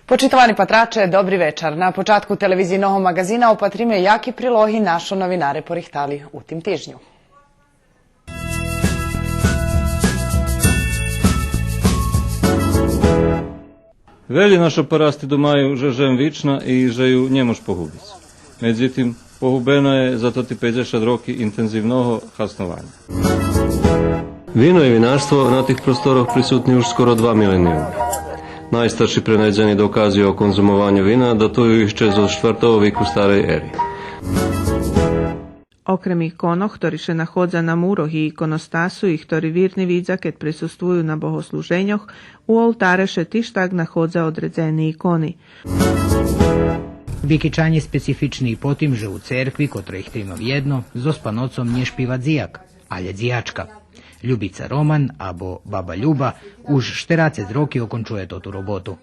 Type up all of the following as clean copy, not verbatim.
Počitovani patrače, dobri večer. Na počatku televizijnog magazina opatrime jaki prilohi našo novinare porihtali u tim tižnju. Вели наша порасти думаю, že žem vična i že ju njemož pohubić. Međutim, pohubeno je zato ti 50 roki intenzivnog hasnovanja. Vino i vinarstvo na tih prostoroh prisutni už skoro 2 milenijuma. Najstarši prenađeni dokazi o konzumovanju vina datuju išče zo 4. viku starej eri. Okrem ikonoh, ktori še nahodza na muroh i ikonostasu i ktori virni vidza ket prisustvuju na bohosluženjoh, u oltare še tištag nahodza odredzeni ikoni. Vikičanje specifični po tim, že u cerkvi, kotro ih trinov jedno, zo spanocom nje špiva dzijak, alje dzijačka. Ljubica Roman, abo baba Ljuba, už 40 roki okončuje to tu robotu.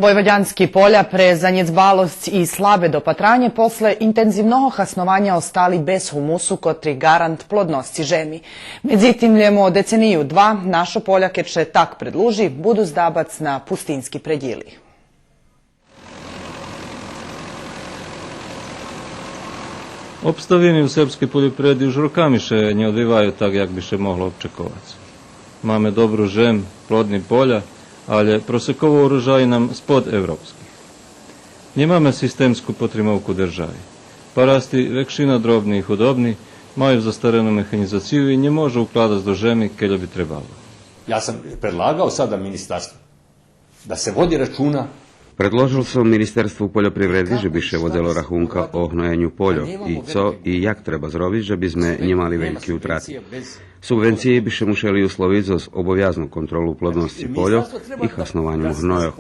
Vojvođanski polja pre zanjecbalost i slabe dopatranje posle intenzivnog hasnovanja ostali bez humusu kotri garant plodnosti žemi. Međutim, ljemo deceniju dva, našo polja keče tak predluži, budu zdabac na pustinski predjili. Obstavini u srpskoj poljoprivredi už rokami še ne odvivaju tak, jak bi še moglo očekovati. Mamy dobru žem, plodni polja, ale prosekowo urożaj nam spod evropskich. Nie mamy systemsku potrimowku državi. Parasti vekšina drobni i hudobni maju zastarenu mehanizaciju i ne može ukladati do žemi keljo bi trebalo. Ja sam predlagao sada ministarstvu da se vodi računa. Predložil som ministerstvu poljoprivredi, že by še vodilo rahunka o hnojenju poljov i co i jak treba zrobiť, že by sme nemali veľký utrat. Subvencije by še mušeli usloviť zo obovjaznu kontrolu plodnosti poljov i hasnovanju hnojov.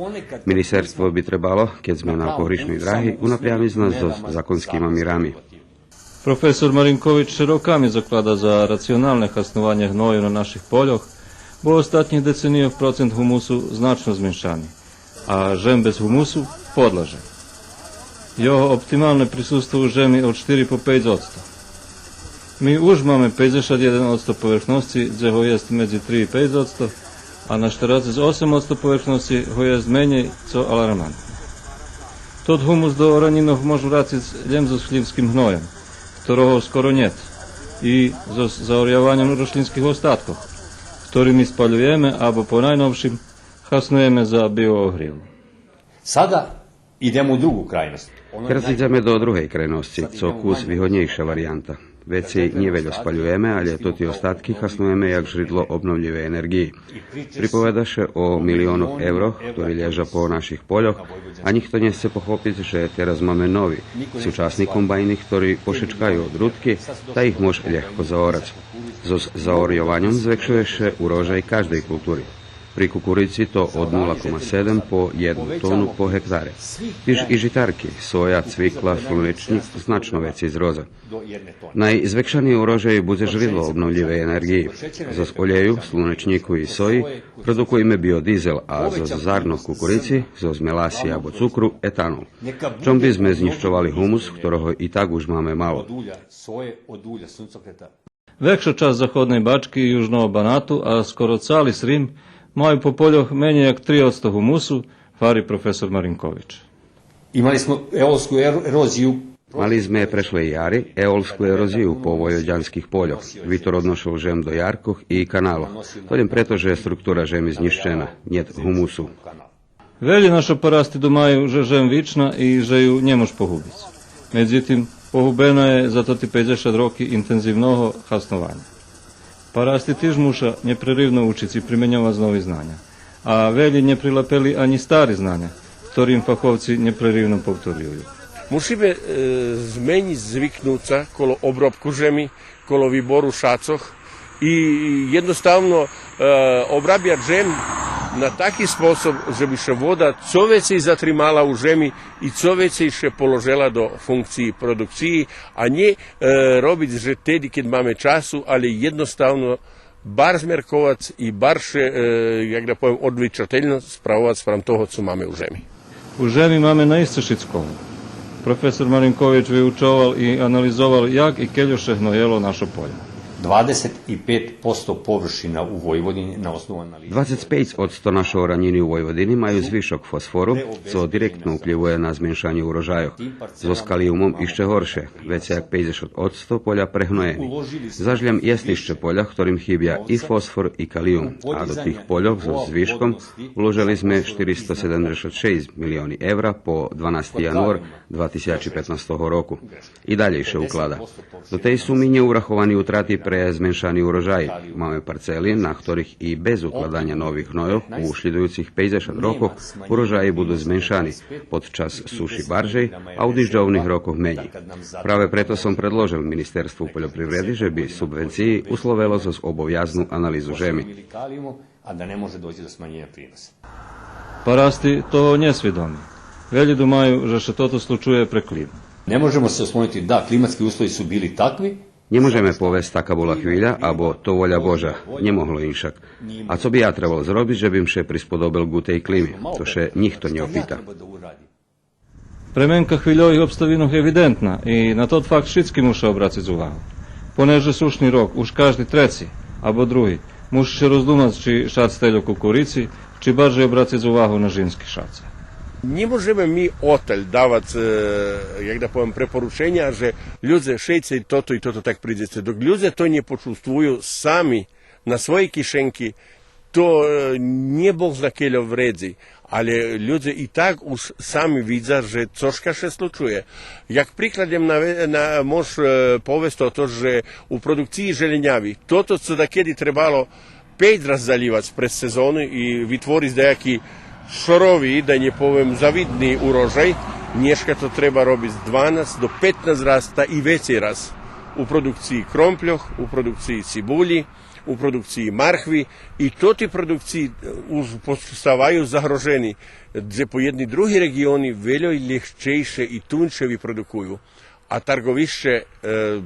Ministerstvo by trebalo, keď sme na pohrišnoj drahi, unapriamiť nás so zakonskými mirami. Profesor Marinković rokami zaklada za racionalne hasnovanje hnoju na naših poljoh, bo ostatnjih decenijov procent humusu značno zmenšani, a žem bez humusu podlaže. Jeho optimalne prisustvo u žemi od 4 po 5%. Mi už máme 51% povrchnosti, gdje ho jest medzi 3 i 5%, a na 48% povrchnosti ho jest menej, co alarmantno. Tot humus do oraninoh možu vraciť ljem so šljivskim hnojem, ktorého skoro njet, i so zaorjavanjem rošlinskih ostatkov, ktorými spaljujeme, abo po najnovšim hasnujeme za bioohriv. Sada idemo u drugu krajnost. Teraz ideme do druhej krajnosti, co kus výhodnejšia varianta. Veci neveľo spaľujeme, ale toti ostatky hasnujeme jak žridlo obnovljive energii. Pripovedaše o miliónoch euroch, ktorí leža po našich poľoch, a nikto nechce pochopiť, že teraz máme noví, súčasní kombajny, ktorí pošečkajú od rudky, ta ich môže ľahko zaorať. So zaorjovanjem zvekšuješ urožaj každej kultúry. Pri kukurici to od 0,7 po 1 tonu po hektare. Tiž i žitarky, soja, cvikla, slunečnik, značno veci z roza. Najzvekšaniji urožaj bude žridlo obnovljive energiji. Zo oljeju, slunečniku i soji produkujeme biodizel, a zo zrno kukurici, zo melasi abo cukru, etanol. Čom by sme zniščovali humus, ktorého i tak už máme malo. Vekša čas zahodnej Bački i južnog Banatu, a skoro cali Srim, maju po poljoh menje jak 3% humusu, vari profesor Marinković. Imali smo eolsku eroziju. Mali sme prešle jari eolsku eroziju po vojvođanskih poljoh. Vitor odnošao žem do jarkoh i kanaloh. Toljem preto, že je struktura žemi zniščena, njet humusu. Velji naša porasti domaju, že žem vična i že ju njemož pohubić. Međutim, pohubeno je zato ti 50 roki intenzivnog hasnovanja. Parasti tiž muša nepririvno učiť i primenjovať novi znanja, a velji ne prilapeli ani stari znanja, ktorým fachovci nepririvno povtorujú. Musimy zmienić zwyknąca kolo obrobku ziemi, kolo wyboru szacoch i jednostavno obrabiać ziem на такий спосіб, щоб ще вода co vecej затримала у жемі і co vecej ще положила до функції продукції, а не робити вже тоді, коли маємо часу, але jednostavno bar zmerkovať i barše, jak da poviem, odličateljno spravovať sprem toho, co máme u žemi. U žemi máme najisce školu. Profesor Marinković vyučoval i analizoval, jak i keljoše hnojelo naše polje. 25% površina u Vojvodini na osnovu analize. 25% naše oraniny u Vojvodini majú zvyšok fosforu, co direktno vplyvuje na zmenšanie úrožaju. So skaliumom ešte horšie, veci jak 50% poľa prehnojení. Zažľam jest ešte poľa, ktorým chýbia i fosfor, i kalium. A do tých poľov so zvyškom uložili sme 476 milióny eur po 12. január 2015 roku. I daljejšie uklada. Do tej sumy neurahovaní utraty pre zmenšaný urožaj. Máme parcely, na ktorých i bez ukladania nových hnojov u sledujúcich 50 rokoch urožaji budú zmenšaní podčas suši baržej a u dižďovných rokoch menej. Práve preto som predložil Ministerstvu poľoprivredy, že by subvenciji uslovelo zo oboviaznú analýzu žemi. Parasti toho nesvjedomi. Velji думаю, že se toto slučuje pre klimu. Ne možemo se osloniti da klimatski uslovi su bili takvi. Nemôžeme povesť, taká bola chvíľa, abo to voľa Boža. Nemohlo im však. A co by ja trebal zrobiť, že by im še prispodobil k tej klimi? To še nikto neopýta. Premenka chvíľových obstavinov je evidentná i na tot fakt všetky muša obraciť úvahu. Poneže sušný rok, už každý treci, abo druhý, muši še rozdumať, či šac steľo kukurici, či barže obraciť úvahu na ženský šace. Не можемо ми отель давати, як да повім, препоручення, що люди шейці і то так прийдеться. Док люди то не почувствують самі на свої кишеньки, то не Бог зна кело вредzi. Але люди і так уж самі видять, що цошка ще случує. Як прикладом мож повести то, що у продукції желеняві, то це такеді trebalo 5 раз заливати пред сезону і відтворити деякі šorovi, da ne povem zavidni urožaj, nješka to treba robiti 12 do 15 rasta i veći raz u produkciji krompljoh, u produkciji cibulji, u produkciji marhvi i to ti produkciji postavaju zagroženi, gdje po jedni drugi regioni veljoj ljehčejše i tunčevi produkuju. A targovišće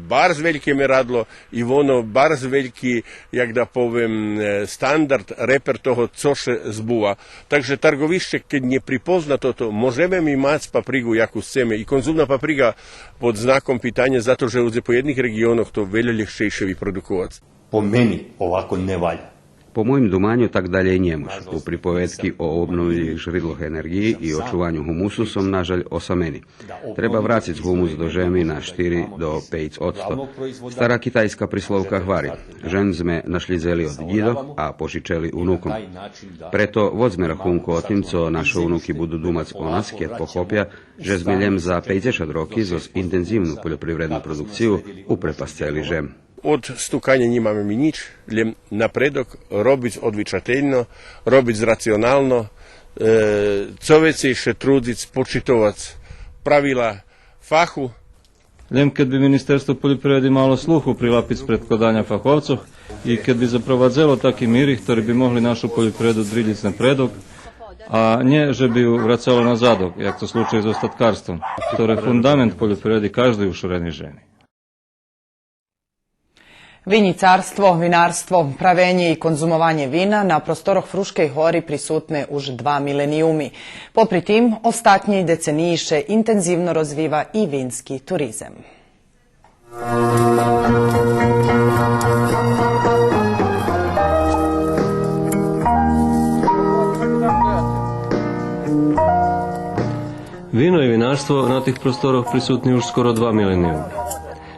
bar z velikим radlo i ono bar z veliki, jak da povem, standard, reper toho, co še zbuva. Takže targovišće, kad ne pripozna toto, možeme mi mať paprigu jaku chceme. I konzumna papriga pod znakom pitanja, zato že u zapojednih regionoch to veljo ljehčejše vyprodukovať. Po meni ovako ne valja. Po môjim dumaniu tak ďalej nemôže. U pripovedky o obnovljivých žridloch energii i očuvanju humusu som nažaľ osameni. Treba vrátiť humus do žemi na 4 do 5%. Stará kitajská prislovka hvari. Žen sme našli zeli od didov a požičeli unukom. Preto vodzme rachunku o tým, co naše unuky budú dumať o nás, keď pochopia, že sme len za 50 roky zo intenzívnu poľoprivrednú produkciu uprepastili žem. Od stukanja njimame mi nič, ljem napredok robić odvičateljno, robić racionalno, co vecej še trudic, počitovac pravila fahu. Ljem kad bi Ministerstvo poljoprivredi malo sluhu prilapic predkladanja fahovcov i kad bi zaprovadzelo taki mirih, ktorí by mohli našu poljoprivredu drilic napredok, a nie, že by ju vracalo na zadok, jak to slučaj s ostatkarstvom, ktoré je fundament poljoprivredi každej ušoreni ženi. Vinjicarstvo, vinarstvo, pravenje i konzumovanje vina na prostoroh Fruške Gori prisutne už 2 milenijumi. Popri tim, ostatnji deceniji še intenzivno rozviva i vinski turizem. Vino i vinarstvo na tih prostoroh prisutni už skoro 2 milenijuma.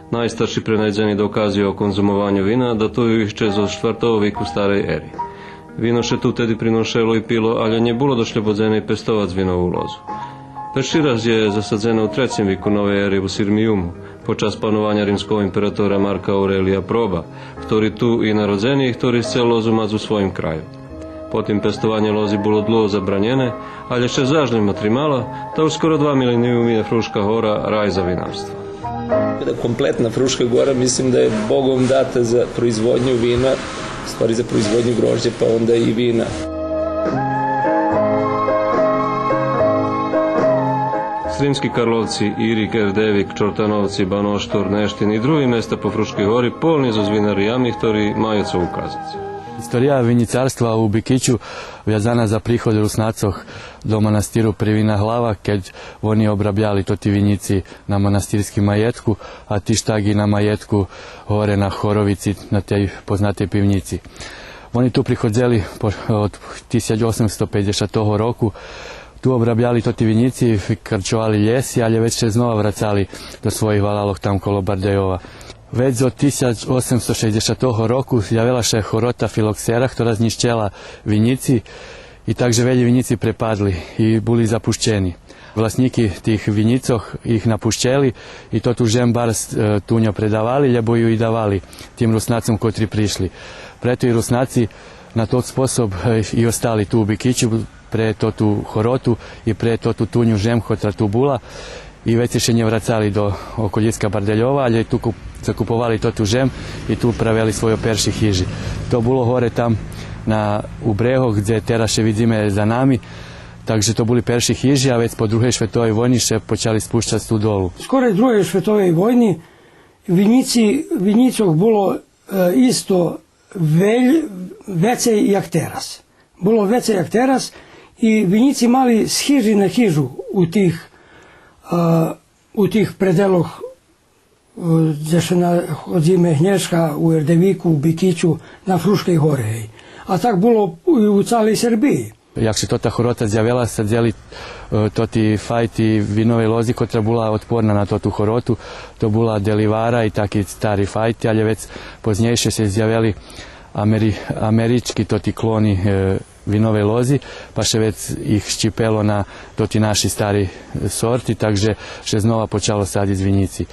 Najstarší prenajdení dokazy o konzumovanju vina datujú ešte zo 4. veku starej éry. Vino še tu tedy prinošelo i pilo, ale nebolo došľobodzené pestovať vinovú lozu. Prší raz je zasadzeno u 3. veku novej éry u Sirmiumu, počas panovania rímskeho imperatora Marka Aurelia Proba, ktorý tu i narodzený, ktorý chcel lozu mať u svojim kraju. Potom pestovanie lozy bolo dlho zabranjené, ale ešte zažnjem matrimala, to už skoro 2 milenijumi je Fruška Gora raj za vinarstvo. Kompletna Fruška Gora mislim da je Bogom data za proizvodnju vina, u stvari za proizvodnju grožđa pa onda i vina. Sremski Karlovci, Irik, Erdevik, Čortanovci, Banoštor, Neštin i drugi mesta po Fruškoj gori polni zo zvinarjami, ktorí majú co ukázať. Historia vinicarstva u Bikiću vezana za prihod Rusnacoh do manastiru Privina Hlava, keď oni obrabljali toti vinici na manastirskim majetku, a ti štagi na majetku hore na Horovici, na tej poznatej pivnici. Oni tu prihodzeli od 1850 roku, tu obrabljali toti vinici, krčovali ljesi, ali već se znova vracali do svojih valalog tam kolo Bardejova. Već od 1860 roku javila se horota filoksera, ktorá znišćela vinici i takže velji vinici prepadli i bili zapušćeni. Vlasniki tih vinicoh ih napušćeli i to tu žembar tunjo predavali, ljebo ju i davali tim Rusnacom kotri prišli. Preto i Rusnaci na tog sposob i ostali tu u Bikiću pre to tu horotu i pre to tu tunju žem kotra tu bula i već se nje vracali do okoljiska Bardeljova, ali tu zakupovali to tu žem i tu pravili svoje perši hiži. To bilo hore tam u breho gdje teraše vidime za nami, takže to bili perši hiži, a već po druhej svetovej vojni še počali spušćati tu dolu. Skoro druhej svetovej vojni vinicog bilo isto vecej jak teraz. Bilo vecej jak teraz i vinici mali s hiži na hižu u tih predeloh gdje se nachodzime Hnješka, u Erdeviku, u Bikiću, na Fruškej gori. A tak bilo i u celej Srbiji. Jak se tota horota zjavila, sad zjeli toti fajti vinove lozi koja bila otporna na totu horotu, to bila delivara i taki stari fajti, ali već poznjejše se zjavili američki toti kloni vinove lozi, pa še već ih ščipelo na toti naši stari sorti, takže še znova počalo saditi vinici.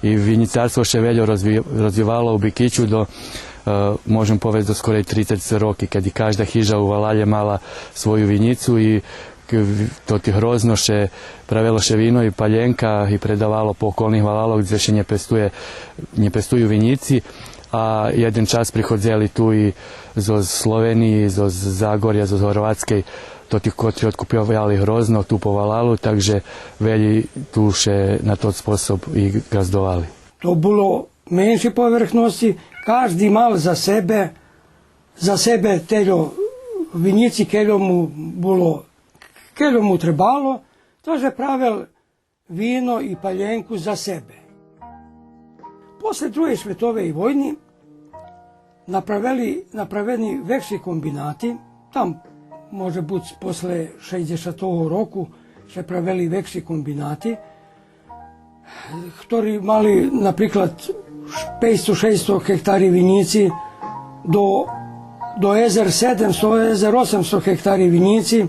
I vinicarstvo še veljo razvivalo u Bikiću do, možem povesti, do skoro 30 roki, kad i každa hiža u Valalje mala svoju vinicu i toti hrozno še pravilo še vino i paljenka i predavalo po okolnih valalog gdje še nje pestuju vinici, a jeden čas prihodzeli tu i zo Sloveniji, zo Zagorja, zo Horvatske, toti kotri otkupjovali hrozno tu po valalu, takže velji tu še na tot sposob i gazdovali. To bilo menše povrhnosti, každi mal za sebe teljo vinici, keljo mu trebalo, takže pravil vino i paljenku za sebe. Posle druge svetovej vojni napraveni veći kombinati, tam može biti posle 60. roku se pravili veći kombinati, ktorí mali napriklad 500-600 hektari vinici, do ezer 700, ezer 800 hektari vinici,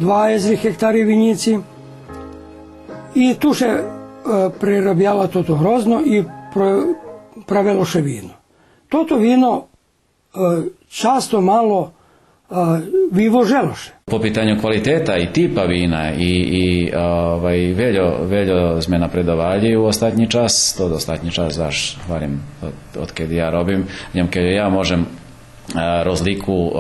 2 ezri hektari vinici i tu se prerabjala toto hrozno i pravilo še vino. Toto vino často malo vyvoželoše. Po pitanju kvaliteta i tipa vina i veljo sme napredovali u ostatnji čas, to do ostatnji čas zaš, varim, od kad ja robim, njem kad ja možem rozliku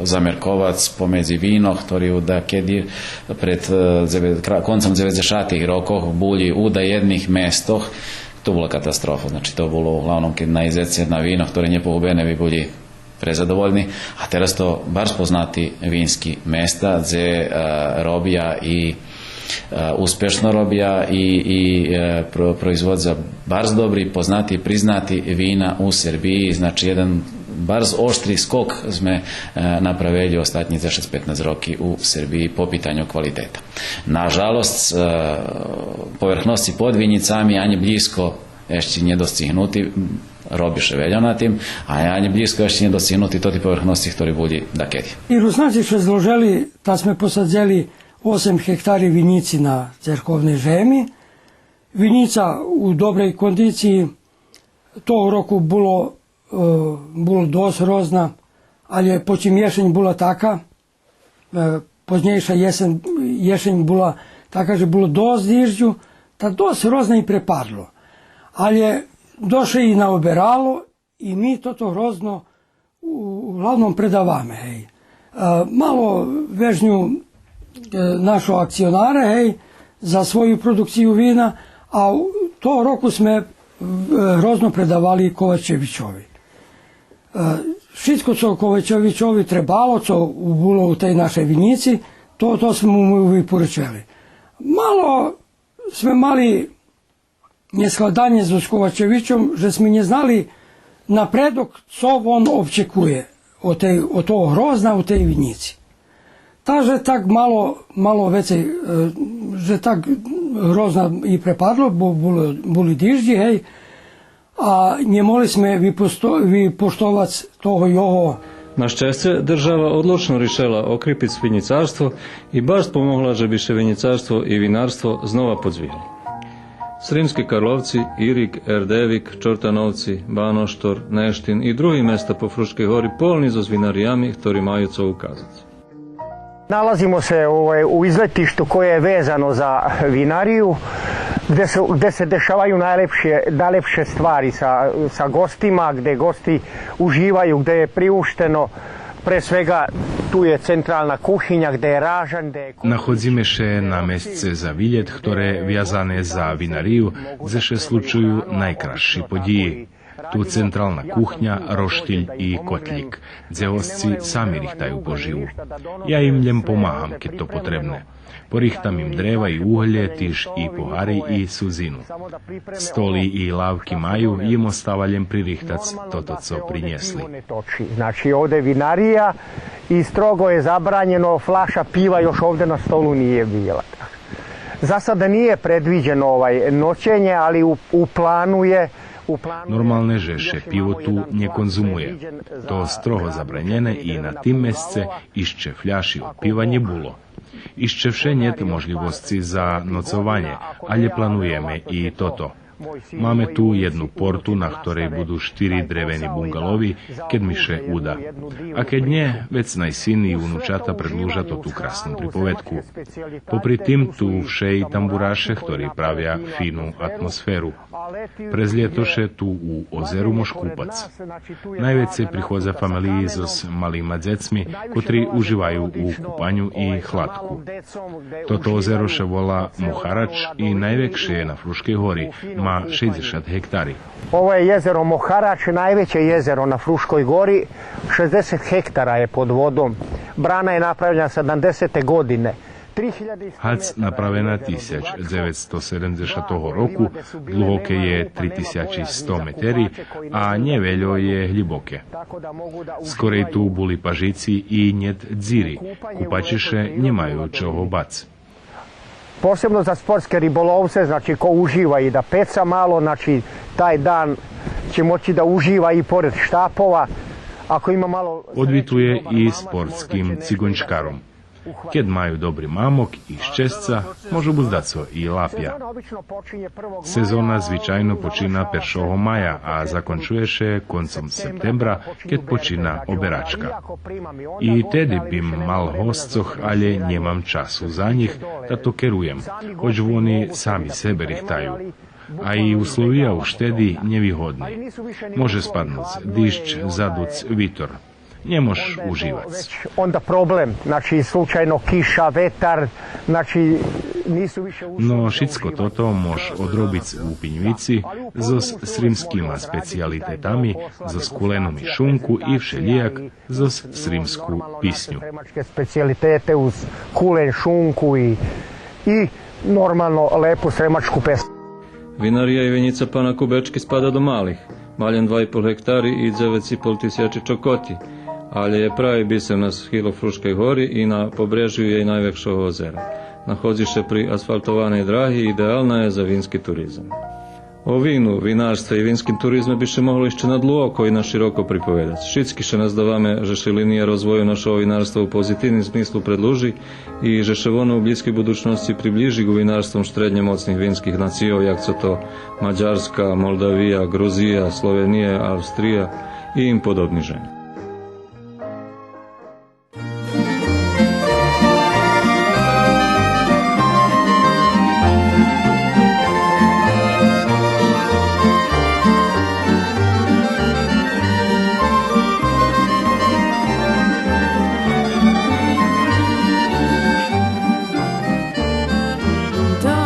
zamerkovac pomedzi vino, ktorý da kedy pred koncom 90. rokov boli u da jednih mestoh, to bola katastrofa, znači to bolo uglavnom keď najzec jedna vino, ktoré nepohubene bi boli prezadovoljni, a teraz to bar spoznati vinski mesta, gdje robija i uspješno robija i proizvodza barz dobri, poznati, priznati vina u Srbiji, znači jedan barz oštri skok sme napravili ostatnji 15 roki u Srbiji po pitanju kvaliteta. Nažalost, povrchnosti pod vinicami ani blisko ešte nedostignuti, robiše veljo na tim, a ani blisko ešte nedostignuti toti povrchnosti, ktorí boli dakedy. I Rusnaci še zložili, da sme posadzeli 8 hektari vinici na cerkovnej žemi. Vinica u dobrej kondiciji, toho roku bilo dosť hrozna, ale počím ješeň bola taká, poznejša ješeň bola taká, že bilo dosť dižďu, ta dosť hrozna i prepadlo. Ale došle i na oberalo i mi toto hrozno uglavnom predavame. Hej. Malo vežnju našo akcionare, hej, za svoju produkciju vina, a u to roku sme hrozno predavali Kovačevićovi. Všetko, co Kovačevićovi trebalo, co bilo u tej našej vinici, to smo mu vyporučili. Malo sme mali neskladanje s Kovačevićom, že sme ne znali napredok, co on očekuje od toho hrozna u tej vinici. Takže tak malo veci, že tak hrozna i prepadlo, bo boli diždi, hej, a не mogli sme vypoštovať toho jeho. Na šťastie država odločno rišela okrypiť vinicarstvo i baš pomogla, že by še vinicarstvo i vinarstvo znova podzvihli. Sremski Karlovci, Irig, Erdevik, Čortanovci, Banoštor, Neštin i drugi mesta po Fruškoj gori polni so vinarijami, ktorí majú co ukazati. Nalazimo se u izletištu koje je vezano za vinariju, gde se dešavaju najlepše stvari sa gostima, gde gosti uživaju, gde je priušteno. Pre svega tu je centralna kuhinja, gde je ražan, gde je... Nachodzimy się na miejsce za wiljet, które wiązane za winariju, gdzie się slučuju najkrasši podiji. Tu centralna kuhnja, roštilj i kotlik, gdje gosci sami rihtaju poživu. Ja im ljem pomagam, keď to potrebne. Porihtam im dreva i uhlje, tiž i pohari i suzinu. Stoli i lavki maju, im ostavaljem pririhtac toto, co prinjesli. Znači ovde je vinarija i strogo je zabranjeno, flaša piva još ovde na stolu nije bila. Za sada nije predviđeno noćenje, ali u planu je. Normalne žeše pivo tu ne konzumuje. To strogo zabranjene i na tim mesce išće fľaši od piva nje bulo. Išće vše njet možljivosti za nocovanje, ali planujeme i toto. Máme tu jednu portu, na ktorej budú 4 dreveni bungalovi, keď miše uda. A keď nie, vec najsyn i unučata predlúža to tú krásnu pripovedku. Popri tým tu všej tamburaše, ktorí pravia fínu atmosféru. Prezlietoše tu u ozeru mož kúpac. Najvecej prichádza familii so malýma decmi, ktorí užívajú u kúpaňu i chladku. Toto ozeroše volá Moharač i najväkšie je na Fruškej gori, má 60 hektari. Ovo je jezero Moharač, najveće jezero na Fruškoj gori, 60 hektara je pod vodom. Brana je napravljena 70. godine. Hac napravena 1970. roku, dlhoke je 3100 meteri, a njeveljo je hljiboke. Skorej tu boli pažici i njet dziri, kupačiše nemaju čoho bac. Posebno za sportske ribolovce, znači ko uživa i da peca malo, znači taj dan će moći da uživa i pored štapova. Ako ima malo... Odvituje i sportskim cigončkarom. Keď majú dobrý mamok i ščesca, môžu buzdaco i lapja. Sezóna zvyčajno počína 1. maja a zakončuje še koncom septembra, keď počína oberačka. I tedy bym mal hostcoch, ale nemám času za njih, da to kerujem, hoć oni sami sebe rihtaju. A i uslovija u štedi nevýhodni. Može spadnuc dišć, zaduc, vitor. Ne možeš uživati. Onda problem, znači slučajno kiša, vetar, znači nisu više No šitsko toto moš odrobic u Pinjvici zos srimskima specialitetami, zos kulenom i šunku i všelijak zos srimsku pisnju. Specialitete uz kulen, šunku i normalno lepu sremačku pesmu. Vinarija i vinica pana Kubečki spada do malih, maljen 2,5 hektari i 9,5 tisuća čokoti, ali je pravi biser na Hilo Fruškoj gori i na pobrežju je i najvekšeg ozera. Nahodziše pri asfaltovanej drahi idealna je za vinski turizam. O vinu, vinarstve i vinskim turizme biše moglo išće na dloko i na široko pripovedati. Šitskiše nas da vame žeše linija rozvoju našo vinarstva u pozitivnim smislu predluži i žeše ono u bliskoj budućnosti približi gu vinarstvom štrednje mocnih vinskih nacijov, jak co to Mađarska, Moldavija, Gruzija, Slovenija, Avstrija i im podobni ženi. Don't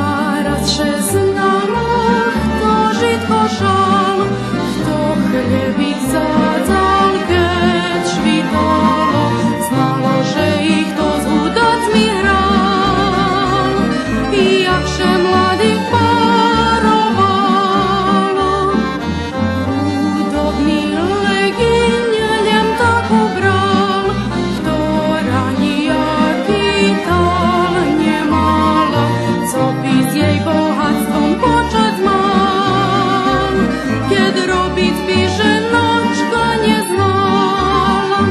Ljubic bi ženočka nje znala,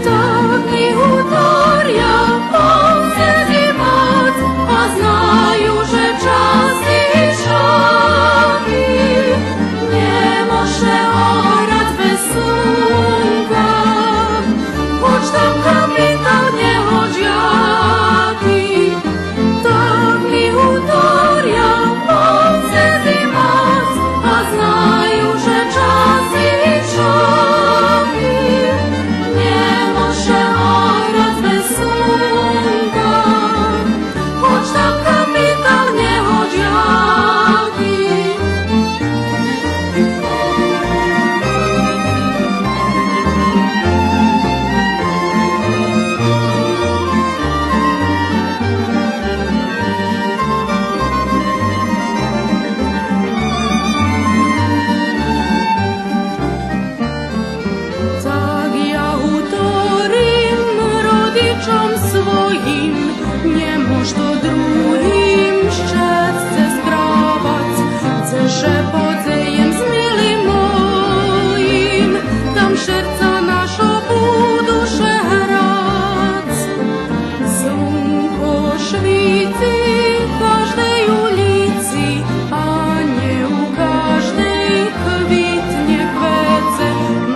tak mi udarja pozivac, a znaju že čas i šavi, nje može orat bez slunka, hoć tam kapital nje hoć jaki, tak mi udarja pozivac, a znaju že čas i šavi, nje može orat bez slunka, hoć tam kapital nje hoć jaki. Tak ja utorim rodičom svojim, njemošto drugim šćestce spravac, ceše podzejem z milim mojim, tam šerca našo buduše hrac. Slunko švici každej ulici, a nje u každej kvitnje kvece,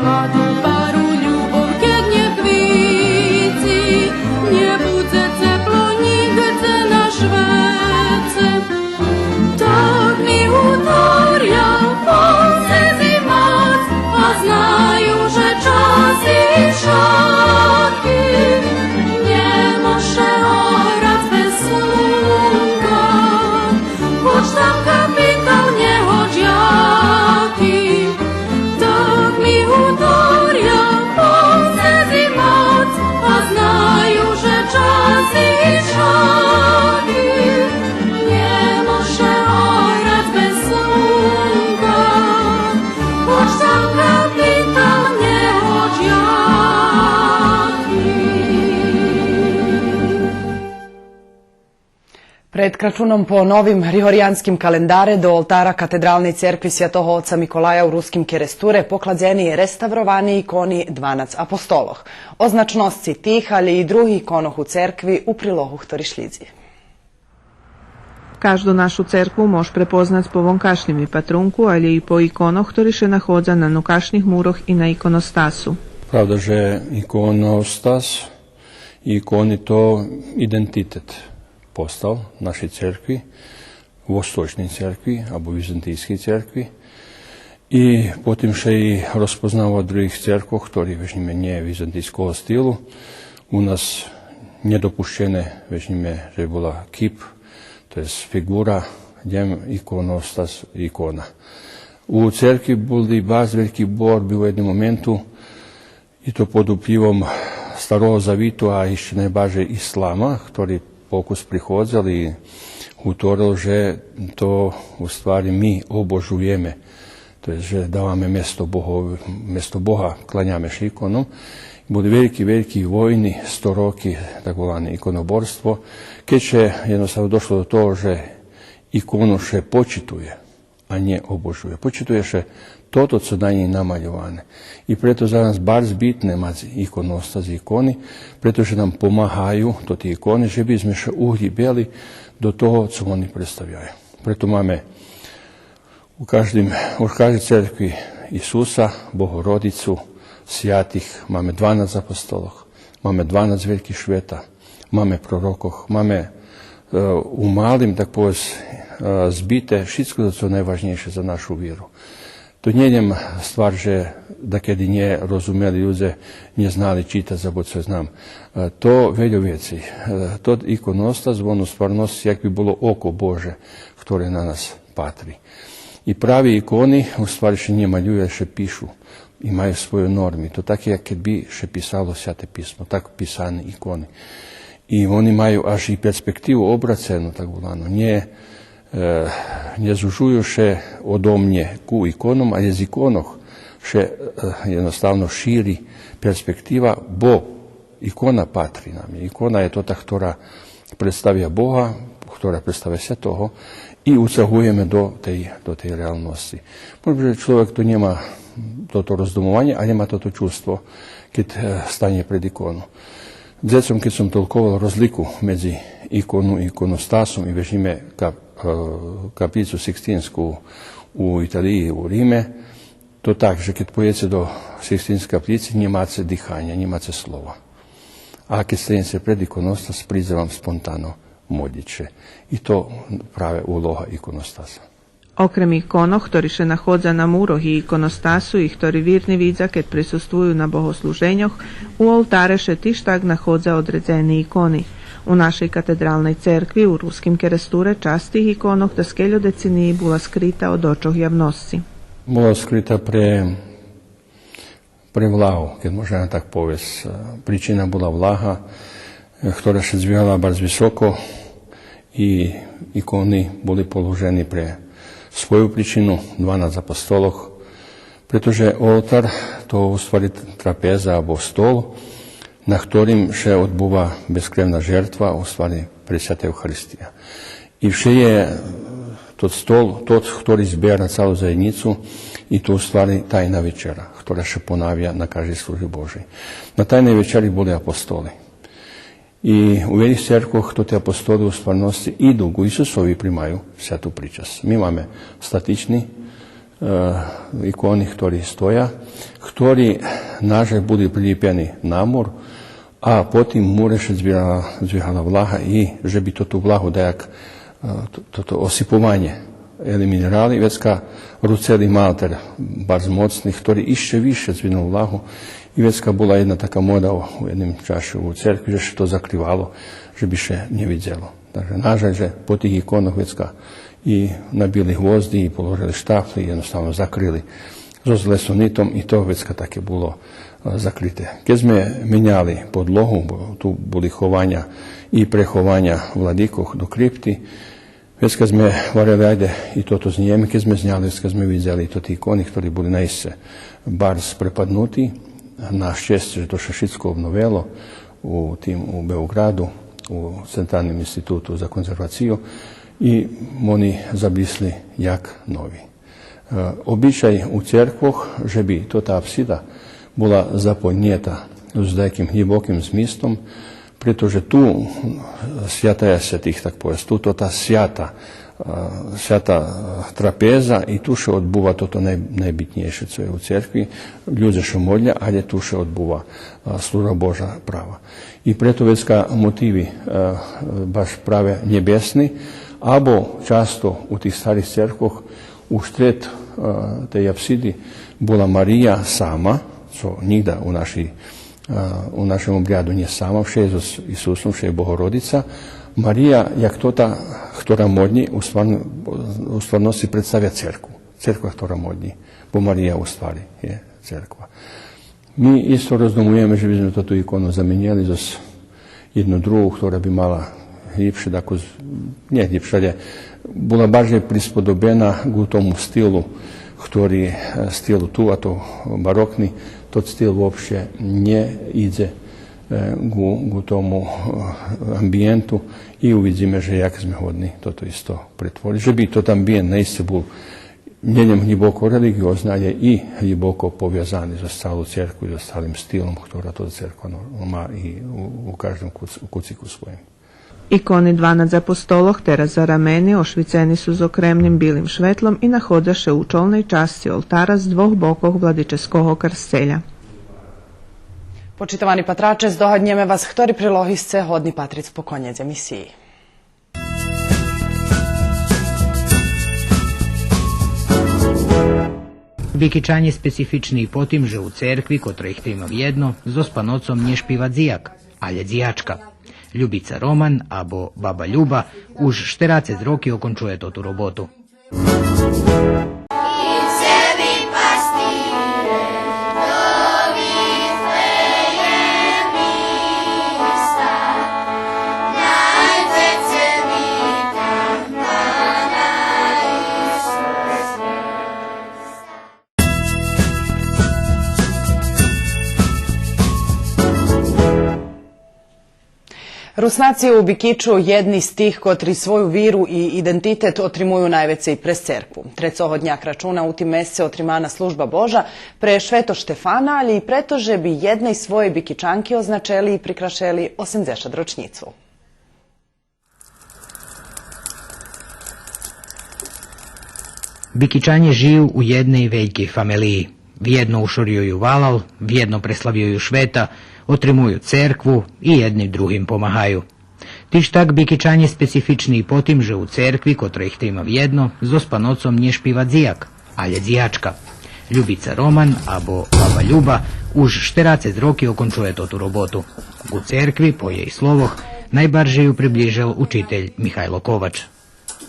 mladu paru ljubov kednje kvici, nje budze ceplo nigce na švece. Tak mi udarja pozivac, a znaju že čas i šaki, nje može orat bez slunka, hoć tam kapital nje hoć jaki, tak mi udarja pozivac, a znaju že čas i šaki, nje može orat bez slunka, hoć tam kapital nje hoć jaki. Pred kračunom po novim rihorijanskim kalendare do oltara katedralnej cerkvi Svjatoho oca Mikolaja u Ruskim Keresture pokladzeni je restavrovani ikoni 12 apostoloh. O značnosti tih, ali i drugih ikonoh u cerkvi u prilohu Htorišljidzi. Кажду нашу церкву може препознаць по вонкашнім патрунку, але і по іконах, ktorі ще находза на нукашніх мурах і на іконостасу. Правда, že ikonostas i ikoni to identitet postao našej cerkvi, vostočnej cerkvi, abo vizantijskej cerkvi. I potim še i rozpoznava drugih cerkov, ktorі vežnime nie vizantijskого stilu. U nas nedopuščene vežnime, že bola kip, to je figura, gdje ikonostas ikona. U cerkvi boli baš veliki borbi u jednom momentu, i to pod vplivom Starого Zavitu, a ešte najbaže islama, ktorý pokus prihodzali i utoril, že to u stvari mi obožujeme. To je, že dávame mesto Boha, klanjame še ikonom. Boli veliki vojni, 100 roky, tako volane ikonoborstvo, keď še jednostavno došlo do toho, že ikonu še počituje, a nie obožuje. Počituje še toto, co na njej namaljovane. I preto za nas bar zbitne mať ikonostas ikoni, pretože nam pomahaju to ti ikoni, že bi sme še uhlibeli do toho, co oni predstavljaju. Preto máme u každej cerkvi Isusa, Bohorodicu, svjatih, máme 12 apostoloh, máme 12 velikih šveta, máme prorokoh, máme u malim, tak povedz, zbite všetko, co najvažnejšie za našu vieru. To nie je stvar, že da kedy nie rozumeli ľudia, nie znali čítať, za co znam. To veľa veci. To ikonostas, ono stvarnost, jak bi bolo oko Bože, ktoré na nás patri. I pravi ikoni, u stvari še nie maľujú, še píšu. Imaju svoje normy. To tak je, keď by še pisalo Svete pismo, tak pisane ikoni. I oni majú až i perspektívu obracenu, tak volano. Nie zužujú še odomne ku ikonom, ale z ikonoh še jednostavno širi perspektíva, bo ikona patri nam. Ikona je to ta, ktorá predstavia Boha, ktorá predstavia Svetoho, i ucahuje me do tej realnosti. Možda človek tu nema toto rozdumovanje, a nema toto čustvo, keď stane pred ikonu. Djecom, keď som tolkoval rozliku medzi ikonu i ikonostasom i vežime kaplicu Sixtinsku u Italiji, u Rime, to tak, že keď pojete do Sixtinske kaplice, nemáte dihanja, nemáte slova. A keď stanete pred ikonostas, príde vám spontano modliće. I to prave uloha ikonostasa. Okrem ikonoh, ktorý še nahodza na muroh i ikonostasu i ktorý virni vidza keď prisustvuju na bohosluženjoh, u oltare še tištag nahodza odredzeni ikoni. U našej katedralnej cerkvi u ruskim keresture častih ikonoh da skeljo deceniji bula skrita od očoh javnosti. Bula skrita pre vlahu, keď možemo tak povesti. Príčina bola vlaha, ktorá še zvíhala bardzo visoko i ikony boli položeni pre svoju príčinu, 12 apostoloch, pretože oltar to u stvari trapeza alebo stol, na ktorým še odbúva bezkrevná žertva, u stvari presveta Eucharistija. I vše je tot stol, ktorý zbiera celú zajednicu i to u stvari tajna večera, ktorá še ponavlja na každej službi Božej. Na tajnej večeri boli apostoli. I u jednih cerkvoh to te apostoli u stvarnosti idu u Isusovi primaju svetu pričas. Mi imamo statični ikoni, ktorí stoja, ktorí naže boli prilijepeni na mur, a potom mureše zbierala vlaha i že bi to tu vlahu dajak toto osipovanje eliminirali, vecka ruceli malter bar mocnih, ktorí ešte više zvinu vlahu. I vecka bola jedna taká moda u jednom čašu u cerkvi, že to zakrivalo, že bi še ne vidjelo. Dakle, nažal, že po tih ikonoh vecka i nabili hvozdi i položili štafli i jednostavno zakrili s lesonitom i to vecka také bolo zakrite. Keď sme menjali podlohu, tu boli chovanja i prechovanja vladikoh do kripti, vecka sme varili, ajde i toto znijeme, keď sme znjali, vecka sme vidjeli i to ti ikoni, ktorí boli naiste bar prepadnuti. Na šćest, že to Šašitsko obnovelo u Beogradu, u Centralnom institutu za konzervaciju i oni zabisli jak novi. Običaj u cerkvoh, že bi to ta apsida bola zapodnijeta s nekim hljibokim zmistom, pretože tu svjataja se tih, tak povest, tu to ta svjata trapeza i tu še odbuva toto najbitnejše, co je u cerkvi. Ľudia še modlja, ali tu še odbuva služba Boža prava. I preto vecka motivi baš prave nebesni, abo často u tih starih cerkvoh u štret tej apsidi bola Marija sama, co nigda u našem obrjadu nije sama, vše je s Isusom, vše je Bohorodica. Marija, jak tota, ktorá modlí, u stvarnosti predstavlja cerkvu. Cerkva, ktorá modlí. Bo Marija u stvari je cerkva. Mi isto rozumujeme, že by sme toto ikonu zamenjali za jednu drugu, ktorá by mala ljepše, nie ljepše, ale bola barže prispodobena k tomu stilu, ktorý stil tu, a to barokni, tot stil uopšte ne ide u tomu ambijentu i uvidíme, že jak sme hodni toto isto pretvoriti. Že by to ambijent naiste bol njenjem hliboko religiozna, ali je i hliboko povezani za stalu cerkvu i za stalim stilom, ktorá to cerkva má i u každom kuciku svojem. Ikoni 12 apostoloh teraz za rameni ošviceni su z okremnim bilim švetlom i nahodaše u čolnej časti oltara z dvoch bokov vladičeskog karstelja. Počitavani patrače, zdohodnjeme vas, ktorý prilohisce hodni patric po konjec emisiji. Bikičan je specifičný po tým, že u cerkvi, kotrej chtimo jedno, so spanocom nie špíva dzijak, ale dzijačka. Ljubica Roman, abo baba Ljuba, už 40 roky okončuje totu robotu. Rusnaci u Bikiću jedni z tih, kotri svoju viru i identitet otrimuju najvece i prez cerkvu. Trecoho dnjak računa u tim mesece otrimana služba Boža pre Šveto Štefana, ali i preto, že bi jedne iz svoje Bikićanki označeli i prikrašeli 80 ročnicu. Bikićanje žiju u jednej veljkej familiji. Vjedno ušorjuju valal, vjedno preslavjuju Šveta, otrimuju cerkvu i jedni drugim pomahaju. Tiž tak Bikićanje specifični po tim, že u cerkvi, kotra ih ima vjedno, zospa nocom nje špiva dzijak, alje dzijačka. Ljubica Roman, abo baba Ljuba, už 40 roki okončuje totu robotu. U cerkvi, po jej slovoh, najbarže ju približil učitelj Mihajlo Kovač.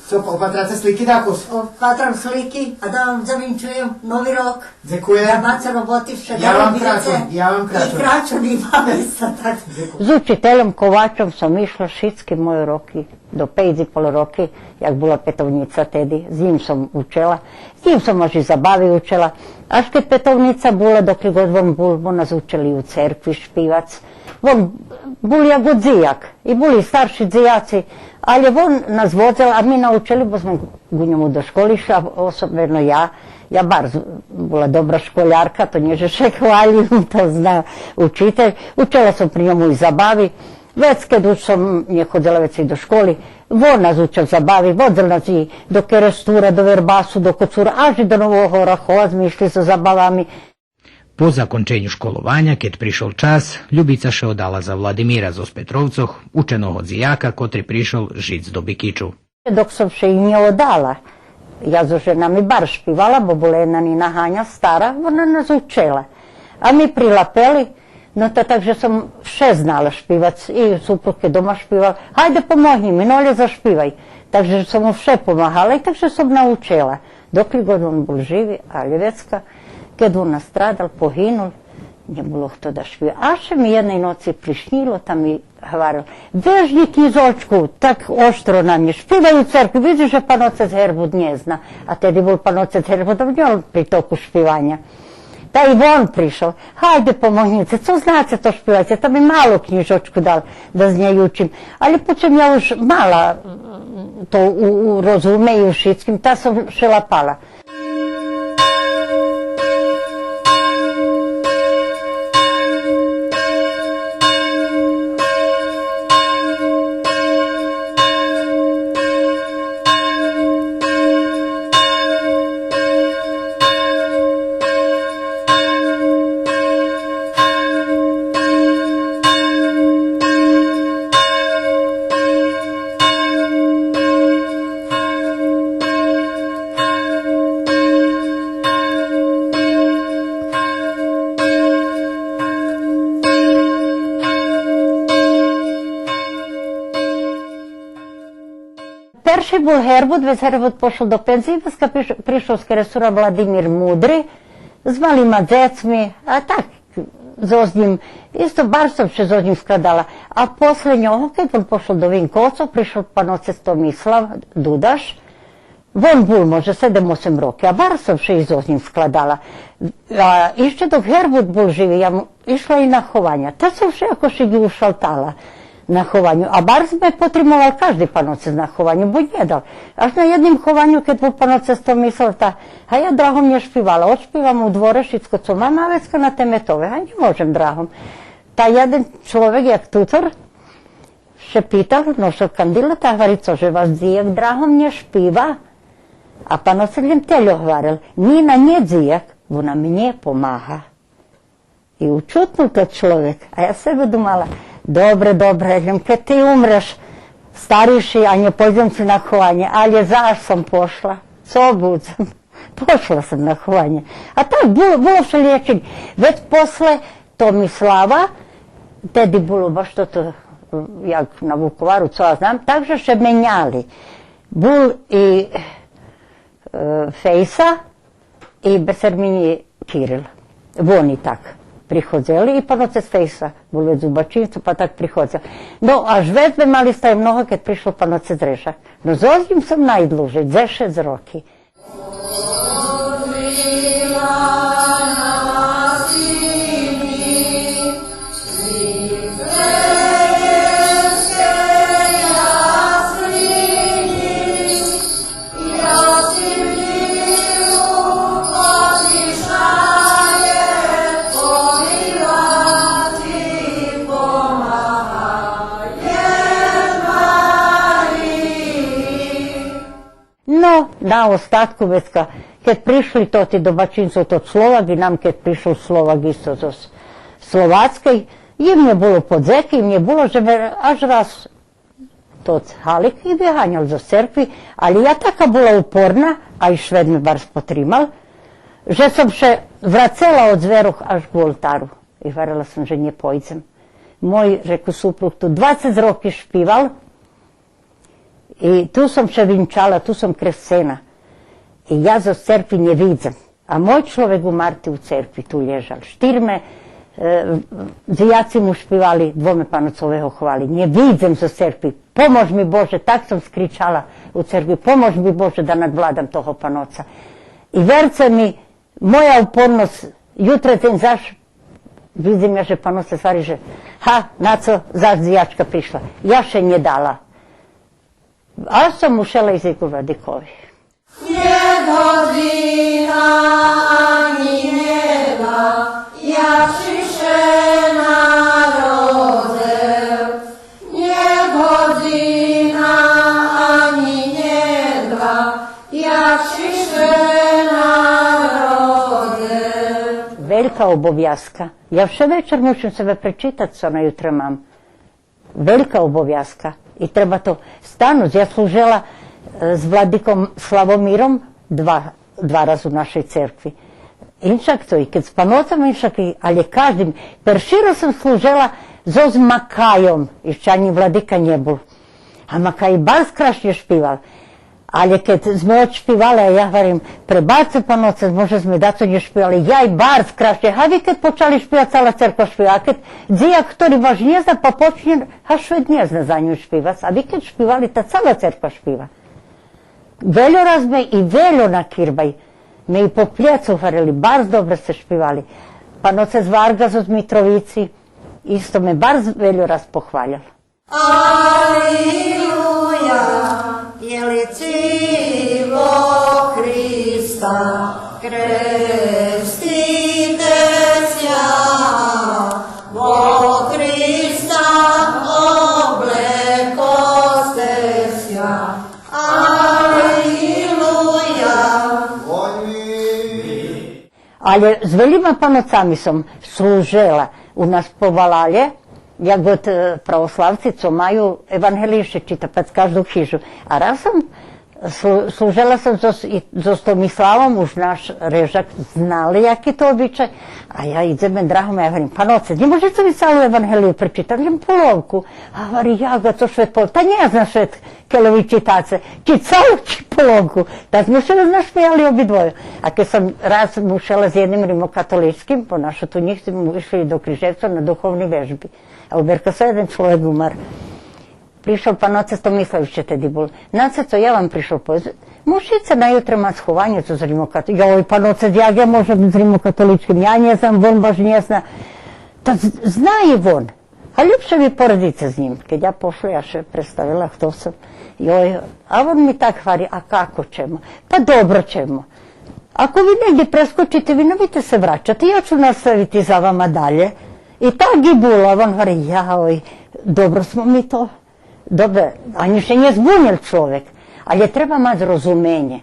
Co, opatrate sliki dakus? Opatram sliki, a da vam zavinčujem novi rok. Dziękuję. Ja baca robotišće, Ja vam kraču. I kračun imam isto tako. Z učiteljem Kovačom sam išla šitski moje roki, do 5,5 roki, jak bila petovnica tedi. Z njim sam učela, z njim sam možda i zabavi učela. Až kad petovnica bula, dok li god von bul, nas učeli u cerkvi špivac. Von bul ja god zijak i buli starši zijaci, ali on nas vozel, a mi naučili, bo smo u njemu do školiša, osobno ja bar bila dobra školjarka, to nje že hvalim, to zna učitelj. Učela sam pri njemu i zabavi, već kad sam nje hodila već i do školi, on nas učel zabavi, vodil nas i do Kerestura, do Verbasu, do Kocura, až i do Novog Orahova, išli sa zabavami. Po zakončenju školovanja, kad prišel čas, Ljubica še odala za Vladimira z Petrovcoh, učenog od zijaka, kotri prišel žic do Bikiću. Dok sam še i nje odala, ja za žena mi bar špivala, bo bila jedna Nina Hanja stara, ona nas učela. A mi prilapeli, no to takže sam še znala špivac i supruge doma špivala, hajde pomohni mi, nolje zašpivaj. Takže sam mu še pomahala i takže sam naučila. Dok li god on bol živi, a Ljevecka, kad on nastradal, pohinul, nje bilo hto da špiva. A še mi jednej noci prišnilo, tam mi hvaril, vežnik iz očku, tak oštro nam je, špivaju u crkvi, vidiš, že panocec Herbud nje zna, a tedi bol panocec Herbud, njel pri toku špivanja. Da i on prišao, hajde pomognite, co znace to špivajte, to mi malo knjižočku dal da z njej učim, ali počem ja už mala to rozume i u šitskim, ta sam šelapala. Perši bol Herbud, već Herbud pošel do penzije, već prišao z Keresura Vladimir Mudri, s malima dzecmi, a tak, zoznjim, isto bar sam še zoznjim skladala. A posle njoho, kad on pošel do Vinkovca, prišao panocec Tomislav Dudaš, von bul može 7-8 roke, a bar sam še i zoznjim skladala. A išće dok Herbud bul živi, ja mu išla i na hovanja, ta sam še ako še gi ušaltala na chovanju, a bar sme potrimoval každý panocec na chovanju, buď nedal. Až na jednym chovanju, keď bol panocec Tomislav, a ja drahom nešpivala, odšpivam u dvore šitsko, co mám Avecka na temetove, a nemôžem drahom. Ta jeden človek, jak tutor, še pital, nošel kandilata, hvari, cože vás dzijak drahom nešpiva? A panocec len teľo hvaril, Nina nie dzijak, ona mne pomáha. I učutnul to človek, a ja sebe dumala, dobre, kad ti umreš, stariši, a nje pođem si na chovanje, ali zaš sam pošla, co budzem, pošla sam na chovanje. A tak, bilo še liječenje. Već posle Tomislava, tedi bilo baš to, jak na Vukovaru, co ja znam, takže še menjali. Bul i Fejsa i Beserminji Kiril, oni tak prihodzeli i panocec Fejsa, bol već u Bačincu, pa tak prihodzeli. No, a žvezbe mali staje mnogo kad prišlo panocec Režak. No, zozim sam najdluže, 10 roki. Svi na ostatku već kad prišli to ti domaćinstvo od Slovak i nam kad prišao Slovak isto z Slovackej, jim je bilo podzeki, jim je bilo, že me až raz to halik i vyháňal zo cerkvi, ali ja taka bila uporna, a i šved me bar spotrimal, že sam še vracela od zveruh až k oltaru i varila sam, že nje pojdem. Moj, reku suprug, tu 20 roki špival i tu sam še vinčala, tu sam krescena. I ja za cerkvi nje vidzem. A moj človek u Marti u cerkvi tu lježal. Štirme zijaci mu špivali, dvome panocového hvali. Nje vidzem za cerkvi. Pomož mi Bože, tak sam skričala u cerkvi. Pomož mi Bože da nadvladam toho panoca. I verce mi, moja upornost, jutra ten zaš, vidim ja, že panoce stvari, že na co zaš zijačka prišla. Ja še nje dala. A sam ušela iz igova dikovi. Nie godzina ani nieba, jak się narodzę. Nie godzina ani nieba, jak się narodzę. Velika obovязка. Ja vše večer mušim sebe prečitati, co na jutra mam. Velika obovязка. I treba to stanu. Ja služila s vladikom Slavomirom dva razu u našoj cerkvi. Inšak to i kad s panocama, inšak i, ali každim, perširo sam služila z Makajom, išća ni vladika nje bol. A Makaj bar skrašnje špival. Ali kad smo odšpivali, ja varim, prebace panoce, može sme da to nje špivali, ja i bar skrašnje. A vi kad počali špivati, cela cerkva špiva. A kad dzijak, ktorý baš nje zna, pa počinje, a šved nje zna za nju špivati. A vi kad špivali, ta cela cerkva špiva. Veljo razme i veljo na kirbaj. Me i po pljecu varili, bar dobro se špivali. Panoce z Vargas od Mitrovici, isto me bar veljo raz pohvaljali. Aleluja, jelicivo Hrista, krestite sja, vo Hrista oblekoste sja. Ali z veljima panocami sam služila u nas po Valalje, jak god pravoslavci, co maju evangeliše čita pred každú hižu. A raz sam služila sam so Tomislavom, už naš režak znali jak je to običaj, a ja idem drahom, ja varim, panoce, ne možete mi calu evangeliju prečitati, idem polovku. A vari, ja ga to švet polovku, ta ne zna švet kelovi čitace, či calu, či polovku. Da smo še znašpijali obidvoju. A kad sam raz mušela s jednim rimokatoličkim, po našo tu njih smo išli do Križevca na duhovni vežbi. A u Berkosu jedan človek umar. Prišao panoce Tomislavić će tedi bol. Naceco, ja vam prišao poziv. Mušice na jutre ma schovanje su z rimokatoličkim. Joj, panoce, ja možem z rimokatoličkim. Ja nje znam, von baš nje zna. Ta zna i von. A ljubše mi porodice z njim. Kad ja pošla, ja še predstavila kto sam. Joj, a on mi tak hvari, a kako ćemo? Pa dobro ćemo. Ako vi negdje preskočite, vi nemojte se vraćati. Ja ću nastaviti za vama dalje. I tak i bilo. On hvari, jaoj, dobro smo mi to. Dobre, ani še nije zbunjel človek, ali je treba mati rozumenje.